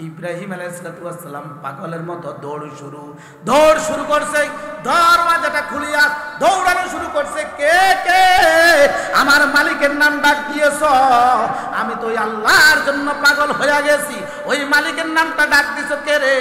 ইব্রাহিম আলাইহিস সালাম পাগলের মতো দৌড় শুরু করছে। দরওয়াজাটা খুলিয়া দৌড়ানো শুরু করছে। কে কে আমার মালিকের নাম ডাক দিয়েছ? আমি তো ওই আল্লাহর জন্য পাগল হয়ে গেছি। ওই মালিকের নামটা ডাক দিছো কে রে?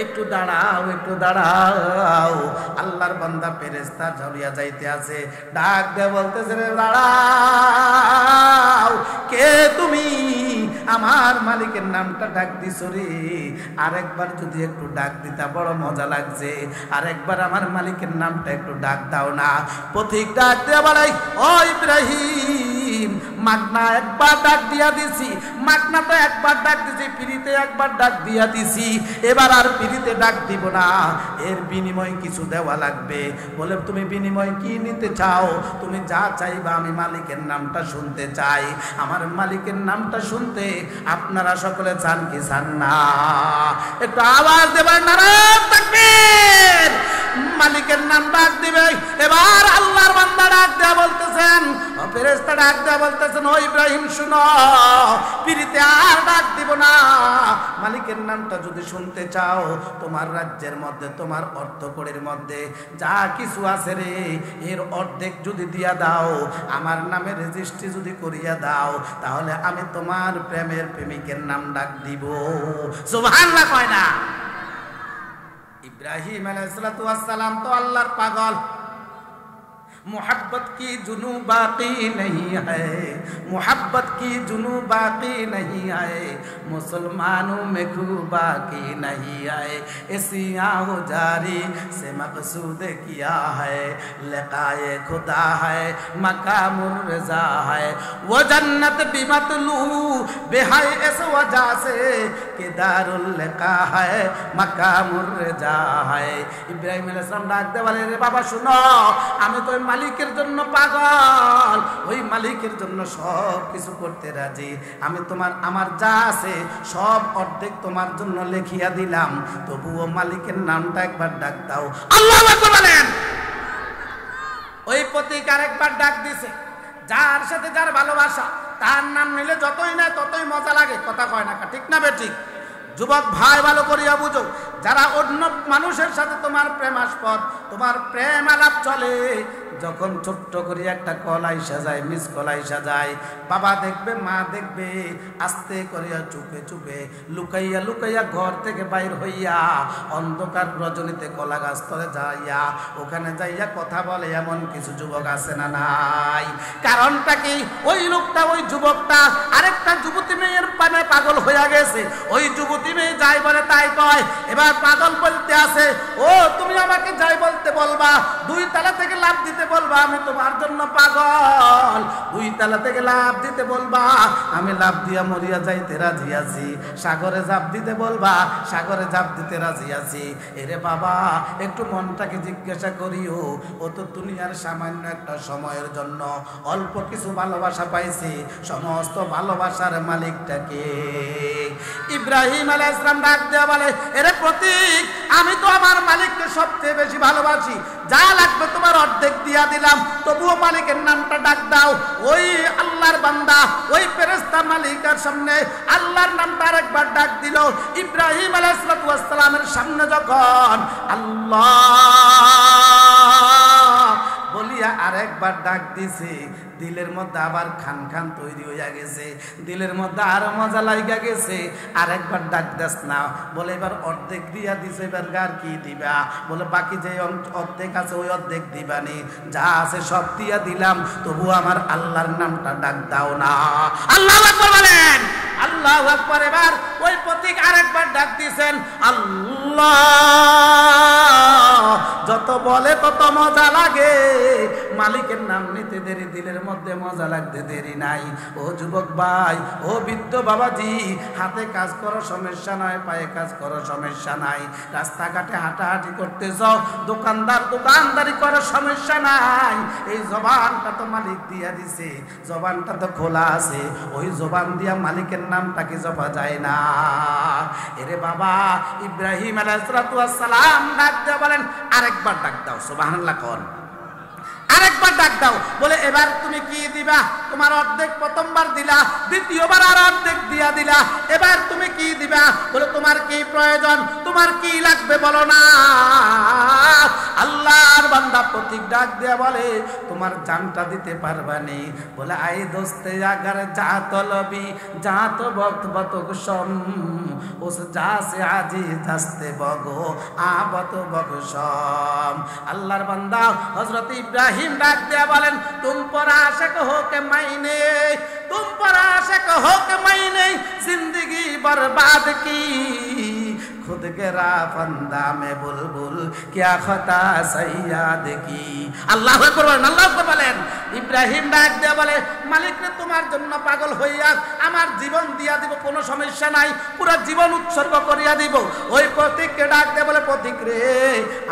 একটু দাঁড়াও, একটু দাঁড়াও। আল্লাহর বান্দা ফেরেশতা ঝরিয়া যাইতে আছে, ডাক দিয়ে বলতেছে রে দাঁড়াও। কে তুমি? আমার মালিকের নামটা ডাক দিছো রে। আরেকবার যদি একটু ডাক দিতা বড় মজা লাগছে। আরেকবার আমার মালিকের নামটা একটু ডাক দাও না। পথিক ডাক দিয়ে বলে, ও ইব্রাহিম, মাগনা একবার ডাক দিয়া দিছি, মাগনা তো একবার ডাক দিছি, পিড়িতে একবার ডাক দিয়া দিছি, এবার আর পিড়িতে ডাক দিব না, এর বিনিময় কিছু দেওয়া লাগবে। বলে তুমি বিনিময় কি নিতে চাও? তুমি যা চাইবা, আমি মালিকের নামটা শুনতে চাই। আমার মালিকের নামটা শুনতে আপনারা সকলে চান কি চান না? একটু আওয়াজ দেবেন নারায়ে তাকবীর। মালিকের নাম ডাক দিবে। এবার আল্লাহর বান্দা ডাক দেয়া বলতেছেন, ও ফেরেশতা ডাক দেয়া বলতেছেন, ও ইব্রাহিম শুনো, পিরিতে আর ডাক দিব না। মালিকের নামটা যদি শুনতে চাও, তোমার রাজ্যের মধ্যে, তোমার অর্থকড়ির মধ্যে যা কিছু আছে রে, এর অর্ধেক যদি দিয়া দাও, আমার নামে রেজিস্ট্রি যদি করিয়া দাও, তাহলে আমি তোমার প্রেমের প্রেমিকের নাম ডাক দিব। সুবহানাল্লাহ কয় না? इब्राहिम अलैहिस्सलाम तो अल्लाह पागल। मोहब्बत की जुनू बाकी नहीं है, मोहब्बत की जुनू बाकी नहीं है, मुसलमानों में खूब बाकी नहीं है। ऐसियाँ हो जारी से मकसूद किया है, लिकाए खुदा है, मकामुर रज़ा है, वो जन्नत भी मतलू बेहाय इस वजह से कि दारुल लिका है, मकामुर रज़ा है। इब्राहिम अलैहिस्सलाम डाक दे वाले रे बाबा सुनो, আমি তো মালিকের জন্য পাগল, ওই মালিকের জন্য সব কিছু করতে রাজি। আমি তোমার আমার যা আছে সব অর্ধেক তোমার জন্য লিখিয়া দিলাম, তবুও মালিকের নামটা একবার ডাক দাও। আল্লাহু আকবার বলেন। ওই প্রতীক আরেকবার ডাক দিছে। যার সাথে যার ভালোবাসা, তার নাম নিলে যতই না ততই মজা লাগে। কথা কয় না, ঠিক না বেঠিক? যুবক ভাই ভালো করিয়া বুঝো, যারা অন্য মানুষের সাথে তোমার প্রেমাস্পদ, তোমার প্রেম আলাপ চলে, যখন ছোট্ট করে একটা কল আইসা যায়, মিস কল আইসা যায়, বাবা দেখবে, মা দেখবে, আস্তে করিয়া চুপে চুপে লুকাইয়া লুকাইয়া ঘর থেকে বাইর হইয়া অন্ধকার রজনীতে কলা গাছ তলে যাইয়া ওখানে যাইয়া কথা বলে এমন কিছু যুবক আছে না নাই? কারণটা কি? ওই লোকটা, ওই যুবকটা আরেকটা যুবতী মেয়ের প্রেমে পাগল হইয়া গেছে। ওই যুবতী মেয়ে যাই বলে তাই কয়। এবার পাগল বলতে আছে, ও তুমি আমাকে যাই বলতে বলবা, 2 তালা থেকে লাফ দিতে বলবা, আমি তোমার জন্য পাগল। 2 তালা থেকে লাফ দিতে বলবা, আমি লাফ দিয়া মরিয়া যাইতে রাজি আছি। সাগরে ঝাঁপ দিতে বলবা, সাগরে ঝাঁপ দিতে রাজি আছি। এরে বাবা, একটু মনটাকে জিজ্ঞাসা করিও, ও তো দুনিয়ার সামান্য একটা সময়ের জন্য অল্প কিছু ভালোবাসা পাইছে, সমস্ত ভালোবাসার মালিকটাকে। ইব্রাহিম আলাইহিস সালাম ডাক দেয়া বলে, এরে প্রতীক, আমি তো আমার মালিককে সবচেয়ে বেশি ভালোবাসি, যা লাগবে তোমার অর্ধেক দিয়া দিলাম, তবুও মালিকের নামটা ডাক দাও। ওই আল্লাহর বান্দা, ওই ফেরেশতা মালিকের সামনে আল্লাহর নামটা আরেকবার ডাক দিল। ইব্রাহিম আলাইহিস সালামের সামনে যখন আল্লাহ বলিয়া আরেকবার ডাক দিছে, দিলের মধ্যে আবার খান খান তৈরি হইয়া গেছে, দিলের মধ্যে আরো মজা লাগা গেছে। আরেকবার ডাক দাস না, বলে এবার অর্ধেক দিয়া দিছে, এবার গার কি দিবা? বলে বাকি যে অর্ধেক আছে ওই অর্ধেক দিবানি, যা আছে সব দিয়া দিলাম, তবু আমার আল্লাহর নামটা ডাক দাও না। আল্লাহু আকবার বলেন। আল্লাহু আকবার। এবার ওই প্রতীক আরেকবার ডাক দিয়েছেন, আল্লাহ। যত বলে তত মজা লাগে, মালিকের নাম নিতে দেরি, দিলের মধ্যে মজা লাগতে দেরি নাই। ও যুবক ভাই, ও বৃদ্ধ বাবাজি, হাতে কাজ করো সমস্যা নয়, পায়ে কাজ করো সমস্যা নাই, রাস্তাঘাটে হাঁটাহাঁটি করতেছ, দোকানদারি করো সমস্যা নাই। এই জবানটা তো মালিক দিয়া দিছে, জবানটা তো খোলা আছে, ওই জবান দিয়া মালিকের নামটাকে জপা যায় না। এরে বাবা, ইব্রাহিম আলাইহিস সালাম ডাক দিয়ে বলেন, আরেকবার ডাক দাও। সুবহানাল্লাহ কোন? আরেকবার ডাক দাও, বলে এবার তুমি কি দিবা? তোমার অর্ধেক প্রথমবার দিলা, দ্বিতীয়বার আর অর্ধেক দিয়া দিলা, এবার তুমি কি দিবা? বলে তোমার কি প্রয়োজন, তোমার কি লাগবে বলো না। আল্লাহর বান্দা প্রতীক ডাক দিয়া বলে তোমার জানটা দিতে পারবানি? বলে আই দোস্তে আগার যা তলবি যা তো বক্ত বতক সম উস যা সে আজি দাস্তে বগো আবত বগসম। আল্লাহর বান্দা হযরত ইব্রাহিম ডাক দিয়া বলেন তুম পর আশিক হো কে মাইনে, তুম পর আশিক হো কে মাইনে জিंदगी बर्बाद की, खुद गिरा फंदा में बुलबुल क्या खता सैयाद की। আল্লাহু আকবার বলেন, আল্লাহু আকবার বলেন। ইব্রাহিম ডাক দিয়ে বলে মালিক রে তোমার জন্য পাগল হইয়া আমার জীবন দিয়া দিব, কোনো সমস্যা নাই, পুরো জীবন উৎসর্গ করিয়া দিব। ওই প্রতীককে ডাক দিয়ে বলে প্রতীক রে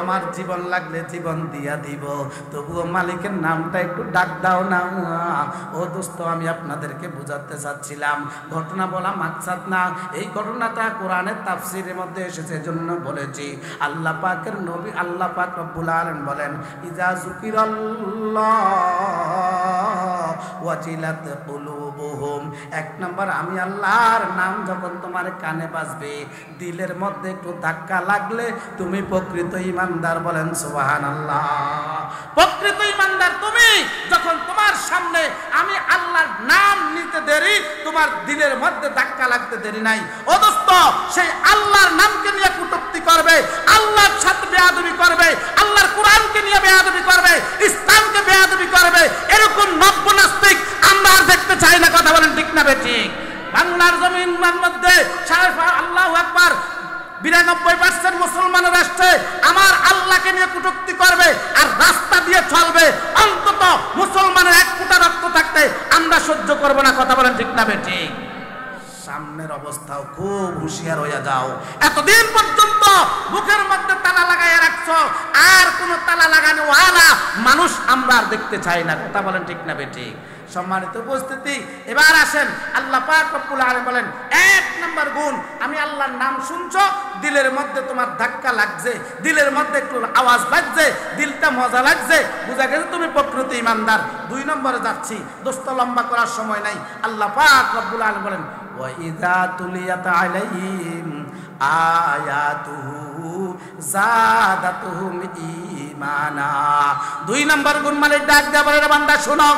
আমার জীবন লাগলে জীবন দিয়া দিব, তবুও মালিকের নামটা একটু ডাক দাও না। ও দোস্ত আমি আপনাদেরকে বুঝাতে চাচ্ছিলাম, ঘটনা বলা মাকসাদ না, এই ঘটনাটা কোরআনের তাফসীরের মধ্যে এসেছে, এজন্য বলেছি। আল্লাহ পাকের নবী আল্লাহ পাক রব্বুল আলামিন বলেন ইজা যুকিরাল্লাহ ওয়াজিলাত কুলুবুহুম। এক নাম্বার আমি আল্লাহর নাম যখন তোমার কানে বাজবে, দিলের মধ্যে একটু ধাক্কা লাগলে তুমি প্রকৃত ঈমানদার। বলেন সুবহানাল্লাহ। প্রকৃত ঈমানদার তুমি যখন তোমার সামনে আমি আল্লাহর নাম নিতে দেরি, তোমার দিলের মধ্যে ধাক্কা লাগতে দেরি নাই। ও দোস্ত সেই আল্লাহর নামকে নিয়ে কটূক্তি করবে, আল্লাহর সাথে বেয়াদবি করবে, আল্লাহর কোরআনকে নিয়ে বেয়াদবি করবে, ইসলামকে বেয়াদবি করবে, এরকম নব্য নাস্তিক আমরা আর দেখতে চাই না। কথা বলেন ঠিক না বেঠিক? বাংলার জমিনের মধ্যে আল্লাহু আকবার ৯২% মুসলমানের রাষ্ট্রে আমার আল্লাহকে নিয়ে কটূক্তি করবে আর রাস্তা দিয়ে চলবে, অন্তত মুসলমানের এক ফোঁটা রক্ত থাকতে আমরা সহ্য করব না। কথা বলেন ঠিক না বেঠিক? সামনের অবস্থাও খুব হুঁশিয়ার হইয়া যাও। এতদিন পর্যন্ত বুকের মধ্যে তালা লাগাইয়া রাখছো, আর কোন তালা লাগানো ওয়ালা মানুষ আমরা আর দেখতে চাই না। কথা বলেন ঠিক না বেঠিক? সম্মানিত উপস্থিতি, এবার আসেন আল্লাহ পাক রব্বুল আলামিন বলেন এক নাম্বার গুণ, আমি আল্লাহর নাম শুনছো, দিলের মধ্যে তোমার ধাক্কা লাগছে, দিলের মধ্যে একটু আওয়াজ লাগছে, দিলটা মজা লাগছে, বুঝা গেছে তুমি প্রকৃত ঈমানদার। ২ নম্বরে যাচ্ছি, দোস্ত লম্বা করার সময় নাই। আল্লাহ পাক রব্বুল আলামিন বলেন ওয়া ইযা তুলিয়াত আলাইহিম আয়াতুহু যাদাতুহুম ঈমানা। ২ নম্বর গুণ মালিক ডাক দেয়া বলে রে বান্দা শোনো,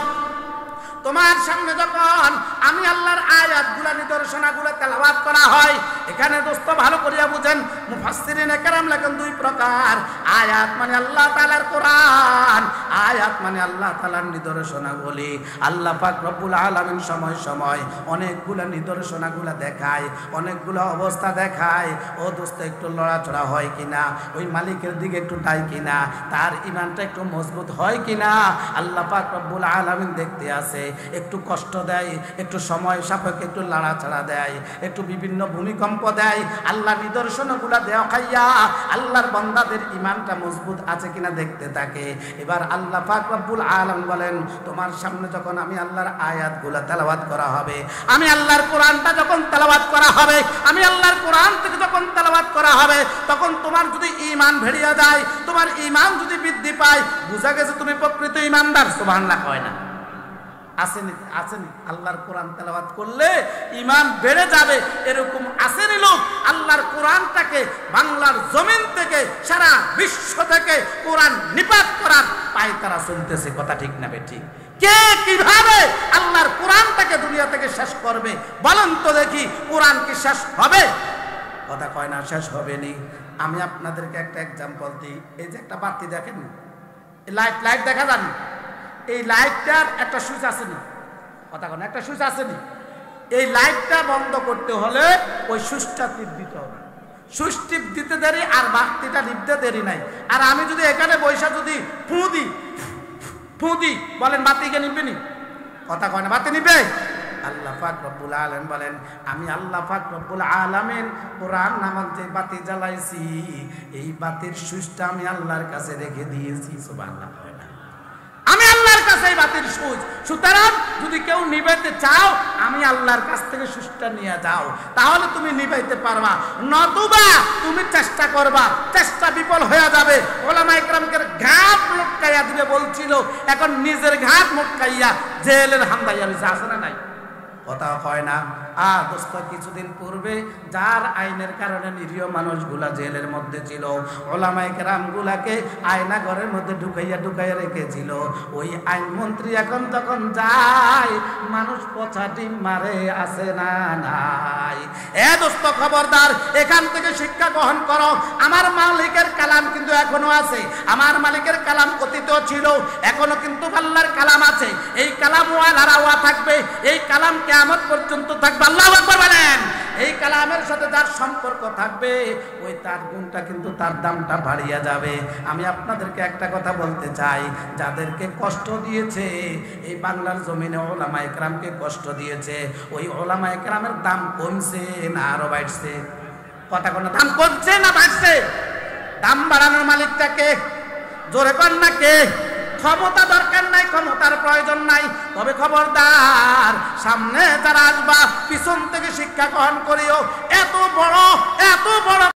তোমার সামনে যখন আমি আল্লাহর আয়াতগুলা নিদর্শনাগুলা তেলাওয়াত করা হয়, এখানে দোস্ত ভালো করিয়া বুঝেন, মুফাসসিরিনে কেরাম লেখেন 2 প্রকার। আয়াত মানে আল্লাহ তাআলার কোরআন, আয়াত মানে আল্লাহ তাআলার নিদর্শনাগুলি। আল্লাহ পাক রব্বুল আলামিন সময় সময় অনেকগুলা নিদর্শনাগুলা দেখায়, অনেকগুলা অবস্থা দেখায়। ও দোস্ত একটু লড়াচড়া হয় কিনা, ওই মালিকের দিকে একটু টাই কিনা, তার ঈমানটা একটু মজবুত হয় কিনা, আল্লাহ পাক রব্বুল আলামিন দেখতে আছে। একটু কষ্ট দেয়, একটু সময় সাপেক্ষে একটু লাড়াচাড়া দেয়, একটু বিভিন্ন ভূমিকম্প দেয়, আল্লাহ নিদর্শনগুলা দেওয়া খাইয়া আল্লাহর বান্দাদের ঈমানটা মজবুত আছে কিনা দেখতে থাকে। এবার আল্লাহ পাক রব্বুল আলামিন বলেন তোমার সামনে যখন আমি আল্লাহর আয়াতগুলা তেলাওয়াত করা হবে, আমি আল্লাহর কোরআনটা যখন তেলাওয়াত করা হবে, আমি আল্লাহর কোরআন থেকে যখন তেলাওয়াত করা হবে, তখন তোমার যদি ঈমান ভেড়িয়া যায়, তোমার ঈমান যদি বৃদ্ধি পায়, বুঝা গেছে তুমি প্রকৃত ঈমানদার। সুবহানাল্লাহ হয় না? আসেনি? আসেনি? আল্লাহর কোরআন তেলাওয়াত করলে ঈমান বেড়ে যাবে, এরকম আসেনি লোক আল্লাহর কোরআনটাকে বাংলার জমিন থেকে সারা বিশ্ব থেকে কোরআন নিপাত করার পায় তারা চলতেছে। কথা ঠিক না বেঠিক? কে কিভাবে আল্লাহর কোরআনটাকে দুনিয়া থেকে শেষ করবে বলেন তো দেখি? কোরআন কি শেষ হবে? কথা কয় না, শেষ হবে নি। আমি আপনাদেরকে একটা এক্সাম্পল দিই। এই যে একটা বাতি দেখেন, লাইট দেখা যান, এই লাইটটার একটা সুইচ আছে না? কথা কন, একটা সুইচ আছে না? এই লাইটটা বন্ধ করতে হলে ওই সুইচটা টিপ দিতে হবে। সুইচ টিপ দিতে দেরি আর বাতিটা নিভতে দেরি নাই। আর আমি যদি এখানে বৈশা যদি ফু দি বলেন বাতিকে নিবে নি? কথা কয় না, বাতি নিবে? আল্লাহ পাক রব্বুল আলামিন বলেন আমি আল্লাহ পাক রব্বুল আলামিন কোরআন নামক যে বাতি জ্বালাইছি, এই বাতির সুইচটা আমি আল্লাহর কাছে রেখে দিয়েছি। সুবহানাল্লাহ। আমি আল্লাহর কাছে সেই বাতির সুচ। সুতরাং যদি কেউ নিভাইতে চাও আমি আল্লাহর কাছ থেকে সুচটা নিয়ে যাও, তাহলে তুমি নিভাইতে পারবা, নতুবা তুমি চেষ্টা করবা, চেষ্টা বিফল হয়ে যাবে। ওলামায়ে কেরামকে ঘাট লটকাইয়া দিবে বলছিল, এখন নিজের ঘাট লটকাইয়া জেলের হামদাইয়া রয়েছে, আছে না নাই? কথা হয় না। আর দোস্ত, কিছুদিন পূর্বে যার আইনের কারণে নিরীহ মানুষগুলা জেলের মধ্যে ছিল, ওলামায়ে কেরামগুলাকে আয়না ঘরের মধ্যে ঢুকাইয়া রেখেছিল, ওই আইনমন্ত্রী এখন যখন যায় মানুষ পচা ডিম মারে, আছে না নাই? এ দোস্ত খবরদার, এখান থেকে শিক্ষা গ্রহণ করো। আমার মালিকের কালাম কিন্তু এখনো আছে, আমার মালিকের কালাম অতীত ছিল, এখনো কিন্তু আল্লাহর কালাম আছে। এই কালাম ওয়ালারা থাকবে, এই কালাম কিয়ামত পর্যন্ত থাকবে। আল্লাহু আকবার বলেন। এই কালামের সাথে যার সম্পর্ক থাকবে ওই তার গুণটা কিন্তু তার দামটা বাড়িয়া যাবে। আমি আপনাদেরকে একটা কথা বলতে চাই, যাদেরকে কষ্ট দিয়েছে এই বাংলার জমিনে ওলামায়ে কেরামকে কষ্ট দিয়েছে, ওই ওলামায়ে কেরামের দাম কমছে না আরো বাড়ছে? কথা কোন দাম কমছে না বাড়ছে? দাম বাড়ানোর মালিকটা কে? জোরে কর না কে? ক্ষমতা দরকার নাই, ক্ষমতার প্রয়োজন নাই, তবে খবরদার সামনে যারা আসবা পিছন থেকে শিক্ষা গ্রহণ করিও।